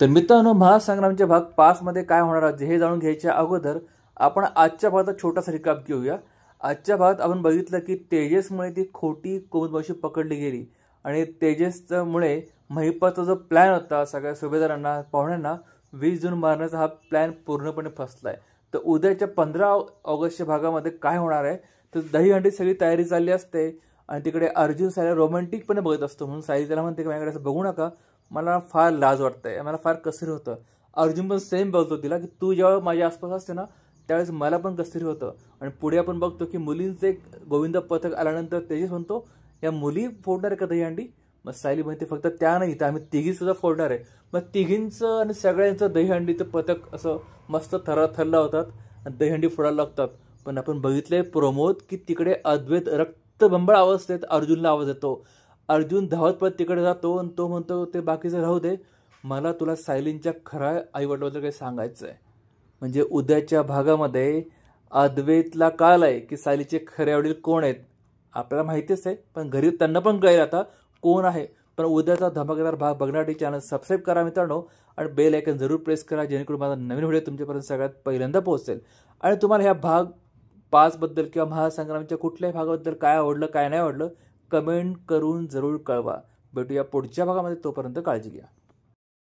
तर मित्रांनो, महासंग्रामच्या भाग 5 मध्ये काय होणार आहे हे जाणून घ्यायच्या अगोदर आपण आजच्या भागात छोटासा रिकॅप घेऊया। आजच्या भागात आपण बघितलं की तेजसमुळे ती खोटी कोमुदमावशी पकडली गेली आणि तेजसमुळे महिपाचा जो प्लॅन होता सगळ्या सुभेदारांना पाहुण्यांना 20 जून मारण्याचा हा प्लॅन पूर्णपणे फसलाय। तर उद्याच्या 15 ऑगस्टच्या भागामध्ये काय होणार आहे तर दहीहंडी सगळी तयारी चालली असते आणि तिकडे अर्जुन सायला रोमॅन्टिकपणे बघत असतो म्हणून सायली त्याला म्हणते की माझ्याकडे असं बघू नका, मला फार लाज वाटतंय, मला फार कसरी होतं। अर्जुन पण सेम बोलतो तिला की तू जेव्हा माझ्या आसपास असते ना त्यावेळेस मला पण कसरी होतं। आणि पुढे आपण बघतो की मुलींचे एक गोविंद पथक आल्यानंतर तेजस म्हणतो या मुली फोडणार आहे का दहीहंडी? मग सायली म्हणते फक्त त्या नाही तर आम्ही तिघी सुद्धा फोडणार आहे। मग तिघींचं आणि सगळ्यांचं दहीहंडीचं पथक असं मस्त थरला होतात आणि दहीहंडी फोडायला लागतात। पण आपण बघितलंय प्रमोद की तिकडे अद्वैत रक्तबंबाळ अवस्थेत अर्जुनला आवाज येतो। अर्जुन धावत पळत तिकडे जातो आणि तो म्हणतो ते बाकीचं राहू दे, मला तुला सायलींच्या खऱ्या आईवडिलांबद्दल काही सांगायचं आहे। म्हणजे उद्याच्या भागामध्ये अद्वैतला कळलंय की सायलीचे खरे वडील कोण आहेत। आपल्याला माहितीच आहे पण घरी त्यांना पण कळेल आता कोण आहे। पण उद्याचा धमाकेदार भाग बघण्यासाठी चॅनल सबस्क्राईब करा मित्रांनो आणि बेल आयकन जरूर प्रेस करा जेणेकरून माझा नवीन व्हिडिओ तुमच्यापर्यंत सगळ्यात पहिल्यांदा पोहोचेल। आणि तुम्हाला ह्या भाग 5 बद्दल किंवा महासंग्रामच्या कुठल्याही भागाबद्दल काय आवडलं काय नाही आवडलं कमेंट करून जरूर कळवा। भेटूया पुढच्या भागामध्ये, तोपर्यंत काळजी घ्या।